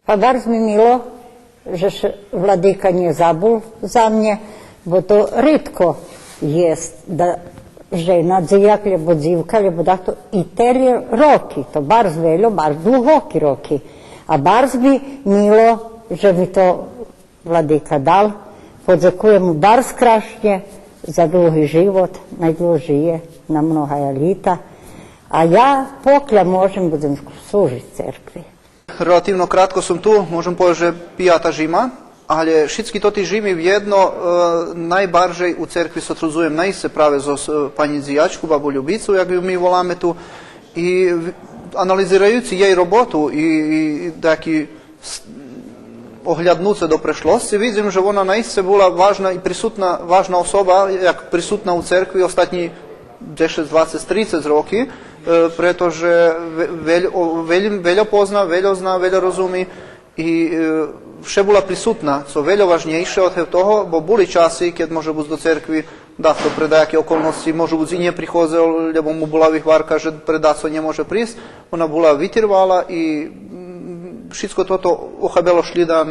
Pa bar mi milo, že vladika nje zabul za mnje, bo to ritko jest da žena dzijak, ljebo dzivka, ljebo dakto i teri roki, to bar zveljo, bar dluhoki roki. A bar mi milo, že mi to vladika dal, podzekujem mu bar skrašnje za dluhi život, najdlužije na mnoha lita, a ja pokля možem budem služiti cerkvi. Relativno kratko som tu, môžem povedať, že 5. žima, ale všetky toti žimy vjedno najbardziej u cerkvi sotruzujem najse prave zo pani Zijačku, babu Ljubicu, jak ju mi voláme tu, i analizirajući jej robotu i taki огляднути до прийшлості, видим, що вона наистина була важна і присутна, важна особа, як присутна у церкві останні 10, 20, 30 років, pretože veľa pozná, veľa zná, veľa rozumí i vše bola prisutná, co veľa važnejšie od toho, bo boli časy, keď môže byť do cerkvy dať to pre dajaké okolnosti, môže byť i nepricházel, lebo mu bola vyhvárka, že pre daco nemôže prísť, ona bola vytrvala i všetko toto ochabelo šlida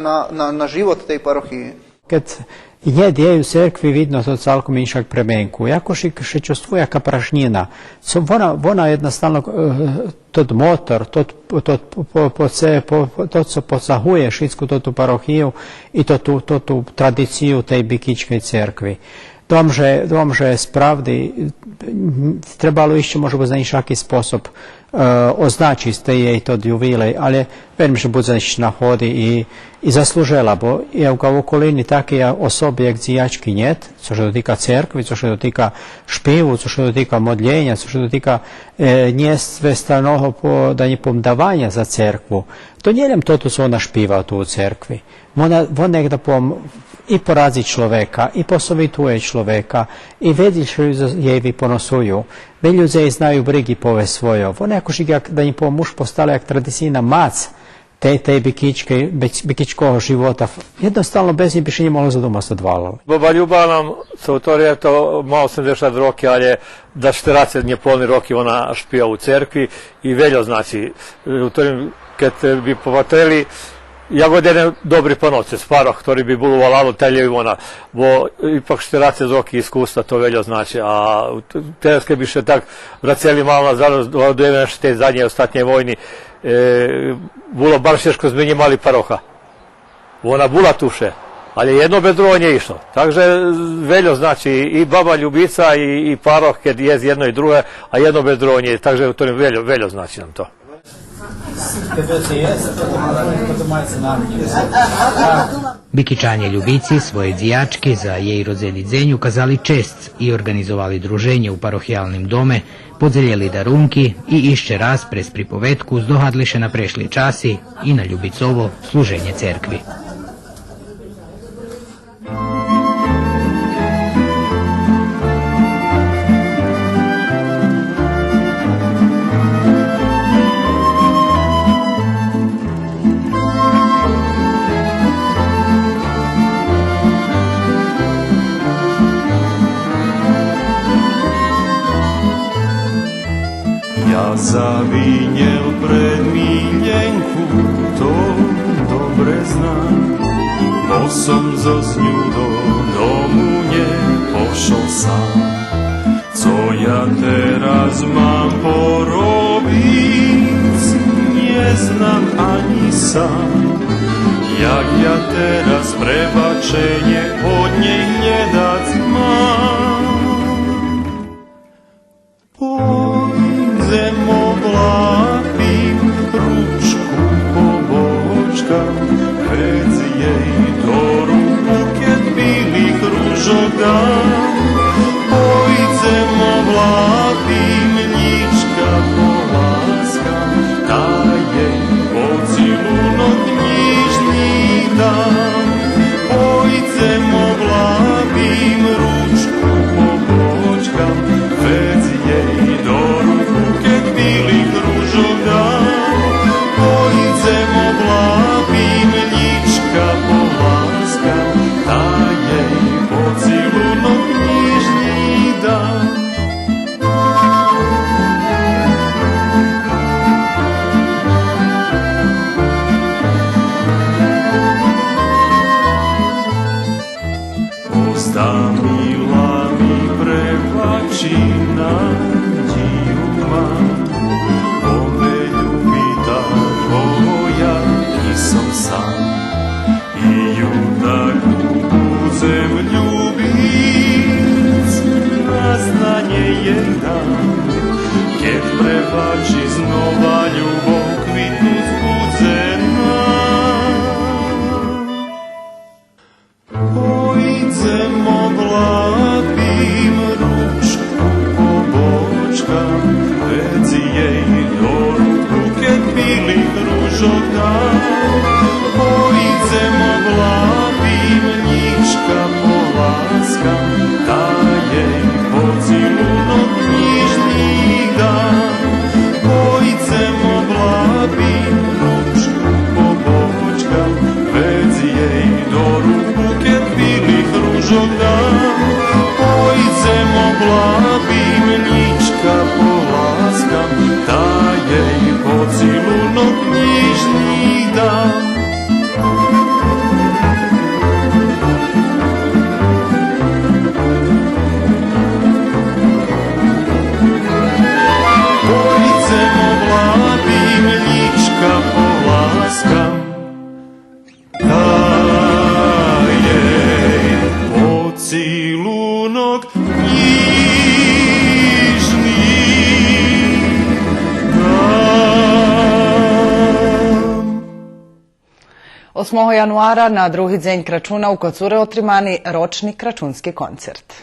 na život tej parochії. Kad je djeju cerkvi vidno to celkom inšak premenku. Jako še čustvuja ka pražnjina. Vona jednostavno tod motor, to co podsahuje šitsku tu parohiju i tu tradiciju tej bikičkej cerkvi. Domže spravdi trebalo išće može biti za inšaki sposob označi ste jej to juvilej, ale velim, že bude nahodi i zaslužela, bo je u okolini takie osoby jak dzijački njet, co što dotyka cerkvi, co što dotyka špivu, co što dotyka modljenja, co što dotyka sve stranoho pomdavanja za cerkvu. To njeljem to co ona špiva tu u cerkvi. Ona nekda i porazi človeka, i posovituje človeka, i vedi što jevi ponosuju. Veli ljudi znaju brigi pove svoje. Ona jako jak da im muž postala jak tradicijna mac tej bikičkog života. Jednostavno bez njih bi še njih malo za doma sadvalali. Baba Ljuba nam se utorija to malo 80 roki, ali da 40 polni roki ona špija u cerkvi i veljo znači. Kad bi povatreli jagodene dobri panoce, sparoh, ktorý by bol uvalalo teljevi ona, bo ipak 40 roki iskustva to veljo znači, a teraz keď by še tak vraceli malo nazad do naše te zadnje ostatnje vojni, bilo bar šeško zmenje mali paroha. Ona bula tuše, ali jedno bez drugo nije išlo. Takže veljo znači i baba Ljubica i paroh kad je jedno i drugo, a jedno bez drugo nije. Takže to veljo znači nam to. Bikičanje Ljubici svoje dzijačke za jej rodzeni dzenj ukazali čest i organizovali druženje u parohijalnim dome, podzeljeli darunki i išće raz prez pripovetku zdohadliše na prešli časi i na Ljubicovo služenje cerkvi. Ja zavinjel pred miljenku, to dobre znam. Bosom zos nju do domu nje pošao sam. Co ja teraz mam porobić, nie znam ani sam. Jak ja teraz prebačenje od njej nie dać mam. Zemo vlapim, ručku pobočkam, već jej do buket bilih ružogam. Pojdzemo vlapim, njička polaskam, da jej pocilunok njižni dam. Pojdzemo vlapim, ručku pobočkam, već jej do bilih ružogam. Pojdzemo vlapim, njička polaskam, da jej pocilunok njižni dam. Osta mila mi preplači na djuma, ome ljubita tvoja i sam sam. I jutak uzem ljubic, na znanje jej dam, keď prebači znova ljubov kvitnu zbudzena. Pojdzemo vlapim, ručku pobočkam, već jej do ruku keď bilih ružogam. Pojdzemo Ojcem oblapim, njiška polaskam, da jej pocilunok knjižnih dam. Ojcem oblapim, ručku pobočkam, već jej do ruku bilih ružog dam. Ojcem oblapim, njiška polaskam, da jej pocilunok knjižnih dam. Ojcem oblapim, njiška polaskam, da jej pocilunok knjižnih dam. 8. januara na drugi dzenj Kračuna u Kocure otrimani ročni kračunski koncert.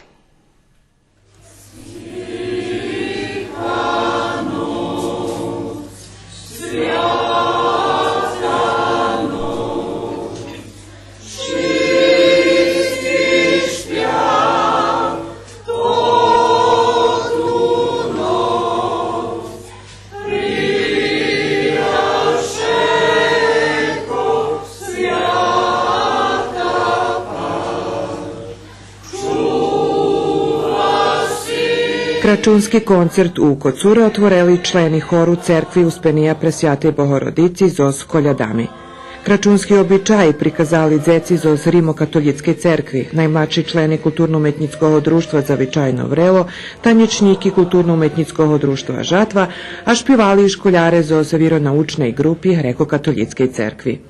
Kračunski koncert u Kocure otvorili členi horu cerkvi Uspenija Presjatej Bohorodici zoz koljadami. Kračunski običaji prikazali dzeci zoz Rimokatolitske cerkvi, najmlači členi Kulturno-umetnickog društva Zavičajno vrevo, tanječniki Kulturno-umetnickog društva Žatva, a špivali i školjare zoz vironaučnej grupi Grekokatolitske cerkvi.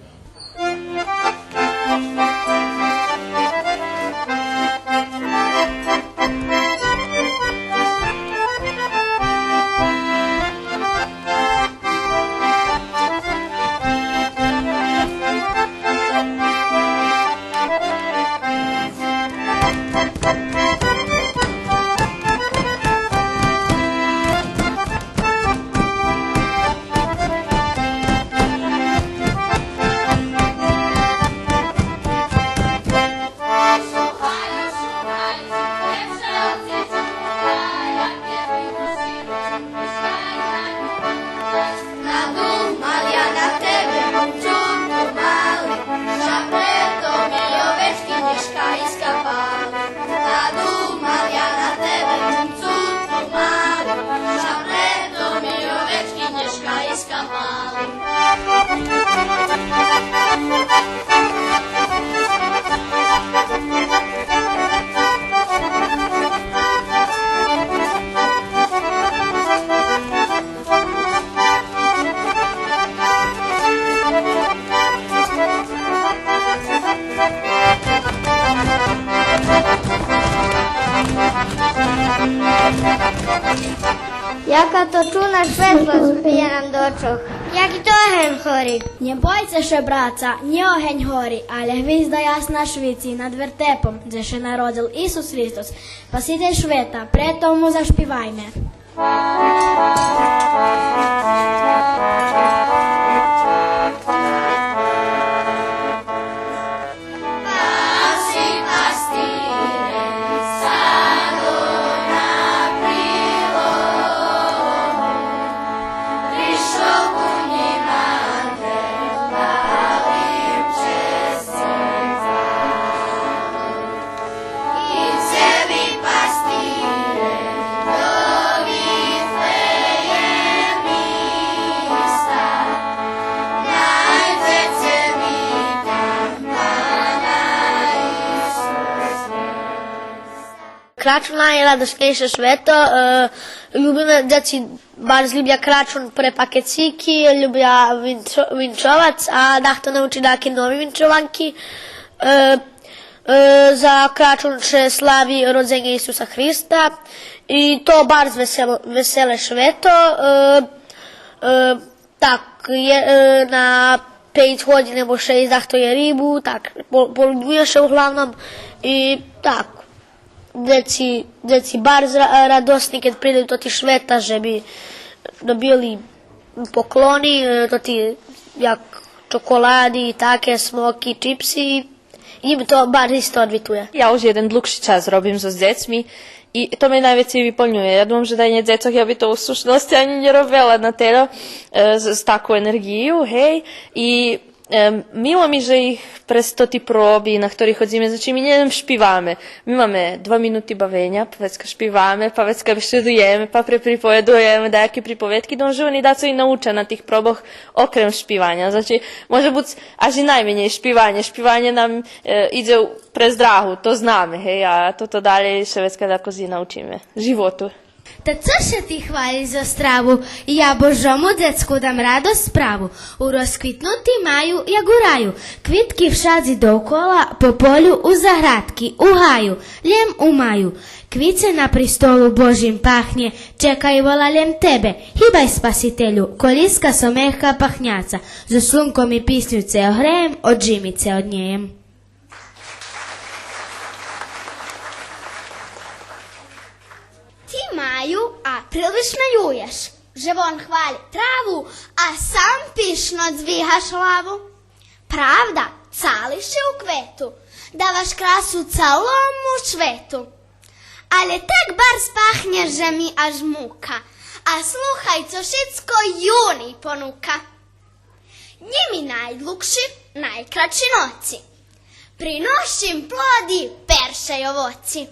Jaka to czuna światło zbija nam do oczu. Jaki to oheň horí. Nie bojcie się, braca, nie oheň horí, ale hvizda jasna švici nad vertepom, gdzie się narodil Isus Hristos, Spasitelj sveta, preto mu zašpivajme. Kračuna je radošnejše sveto, ljubime djeci bar zljublja kračun pre pakeciki, ljubja vinčovac, a dahto nauči dake novi vinčovanki. Za kračun še slavi rodzenje Isusa Hrista i to bar vesele sveto. Tak, na 5 godina nebo 6 dahto je ribu, tak, poljubuje se uglavnom i tak. Djeci bar radosni kad pridaju to ti šveta, že bi dobili pokloni, to ti jak čokoladi i take, smoki, čipsi. Im to bar isto odvituje. Ja už jeden dlhší čas robím so s deťmi i to mi najviac vyplňuje. Ja dúfam, že daj nie decoch, ja by to v slušnosti ani nerobila na tero s takú energiu, hej. I milo mi, že ich presto tí proby, na ktorých chodzíme, znači my neviem špívame. My máme 2 minúty bavenia, pa vecka špívame, pa vecka študujeme, pa pripovedujeme dajaké pripovedky, že oni da su i nauča na tých proboch okrem špívania. Znači, može buď až i najmenej špívanie. Špívanie nam ide pre zdrahu, to zname, hej, a toto dalje še vecka da kozi naučíme. Životu. Та це ще ти хвалиш за страву, я божому децьку дам радость справу. У розквітнути маю, як у раю, квітки в шадзі довкола, по полю у заградки, у гаю, лєм у маю. Квіце на престолу Божим пахне, чекай волалем тебе, хібай спасителю, коліска сомеха пахняца, за слунком і пісню це огреєм, оджимі це однієм. Ti Maju, a prilično juješ. Živon hvali travu, a sam pišno dvihaš lavu. Pravda, cališe u kvetu, davaš krasu calomu švetu. Ale tak bar spahnješ, že mi až muka, a sluhaj, co šitsko juni ponuka. Njimi najdlukši, najkraći noci. Prinošim plodi, perše i ovoci.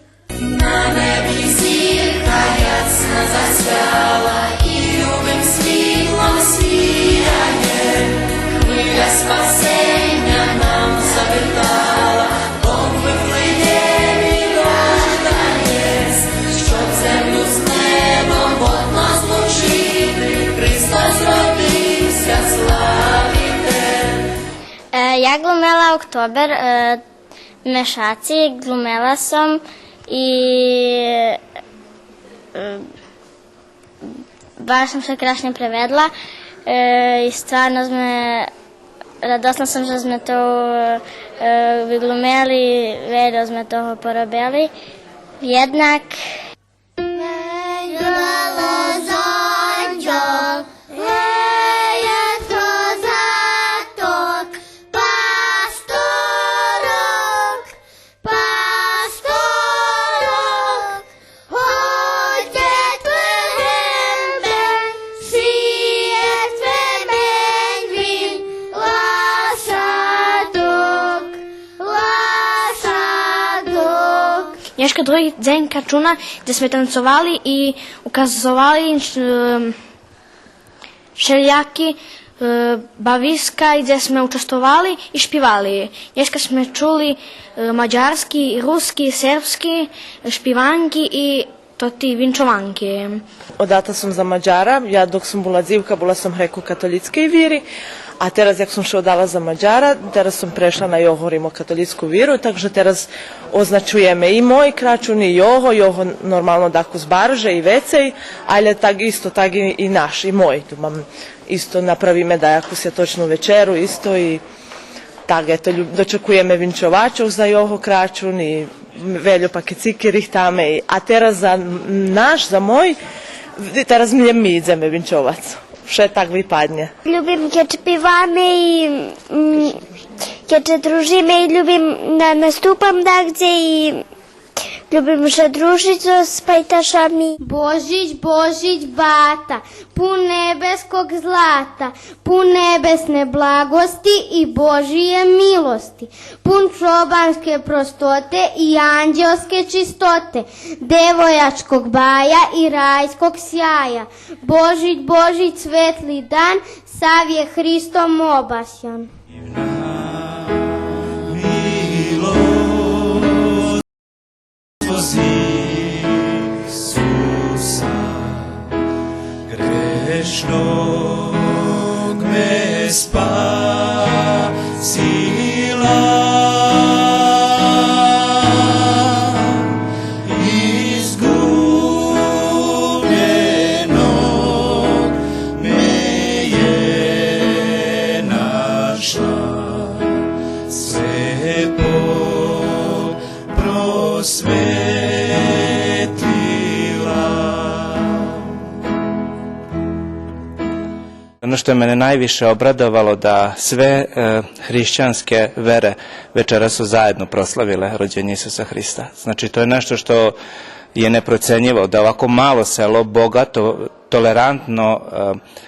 Na nebi zirka jasna zaspjala i ljubim svitlom sviranje. Knjiga spasenja nam zavrtala, Bog Betlejemi rođendan jest. Щоб землю з небом Бог нас злучити, Христос родився, славіте. Ja glumela Oktober, mešaci, glumela sam i baš sam se krasno prevedla i stvarno radosna sam že sme to vyglumeli, veľa sme toho porobili. Jednak Još drugi dzen Kačuna gdje smo tancovali i ukazovali šeljaki baviska gdje smo učestvovali i špivali. Još smo čuli mađarski, ruski, srpski špivanki i to ti vinčovanki. Odata sam za Mađara, ja dok sam bila dzivka, bila sam grekokatolickiej viri, a teraz jak sam še odala za Mađara, teraz sam prešla na Joho rimokatolicku viru, takže teraz označujeme i moj kračun i Joho normalno dako zbarže i vecej, ali isto tak i naš, i moj. Tu mam isto napravime da jaku svjetočnu večeru isto i tak, eto, dočekujeme vinčovačov za Joho kračun i veljo pakecikirih tame, a teraz za naš, za moj, teraz mi idzeme vinčovac. Še tak vypadne. Ljubim keď špívame i keď se družíme i ljubim da nastupam dagdje i ljubim že družit s pajtašami. Božić, Božić, bata, pun nebeskog zlata, pun nebesne blagosti i Božije milosti, pun čobanske prostote i anđelske čistote, devojačkog baja i rajskog sjaja. Božić, Božić, svetli dan, sav je Hristom obasjan. Isusa grešnog me spasila, izgubljenog me je našla. Ono što je mene najviše obradovalo da sve hrišćanske vere večeras su zajedno proslavile rođenje Isusa Hrista. Znači to je nešto što je neprocenjivo, da ovako malo selo, bogato, tolerantno,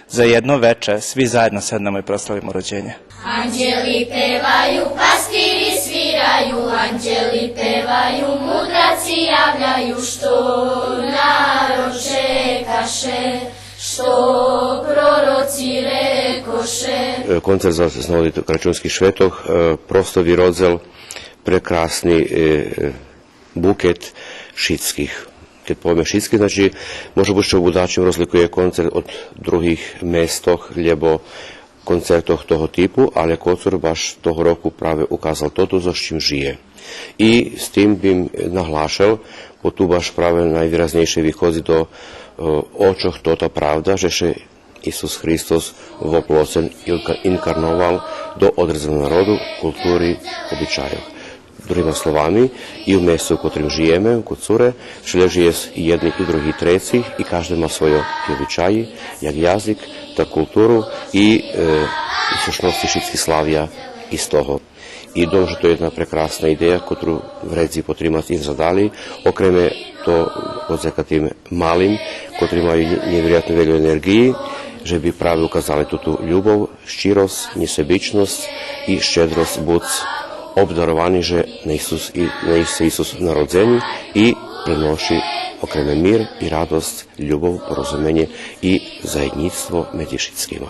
za jedno veče svi zajedno sednemo i proslavimo rođenje. Anđeli pevaju, pastiri sviraju, anđeli pevaju, mudraci javljaju, što narod čekaše, što proroci rekoše. Koncert za Znavodit Kračunski Švetog, proslavi rodzel, prekrasni buket šitskih. Keď povieme šitský, znači možno bude budačím rozlikuje koncert od druhých mestoch, lebo koncertoch toho typu, ale Kocur baš toho roku práve ukázal toto, so čím žije. I s tým bym nahlášal, bo tu baš práve najvýraznejšie vychodzi do očoch tota pravda, že še Isus Hristos voplocen inkarnoval do određenog narodu, kulturi, običajov. Drugima slovami, i u mjestu u kotrim žijeme, u Kocure, všelje žije i jedni i drugi i treći i každy ma svoje običaji, jak jazyk, tak kulturu i sušnosti šitski slavija iz toho. I dom, že to je jedna prekrasna ideja, koju vredzi potrimati im zadali, okreme to odzeka tim malim, koji imaju nevjerojatnu velju energiji, že bi pravi ukazali tu ljubov, ščirost, nesebičnost i ščedrost buc obdarovani, že na se Isus narodzeni i prenoši okreme mir i radost, ljubov, porozumenje i zajednictvo među šitskima.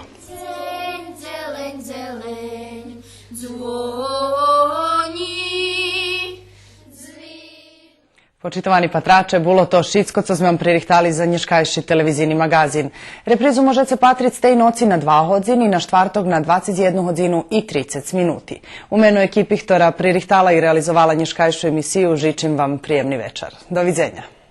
Počitovani patrače, bolo to šitsko, co sme vam pririhtali za nješkajši televizijni magazin. Reprizu možete patriť tej noci na 2 hodiny, na štvartok na 21 hodinu i 30 minuti. U menu ekipi, ktorá pririhtala i realizovala nješkajšu emisiju, žičim vam prijemni večer. Doviđenja.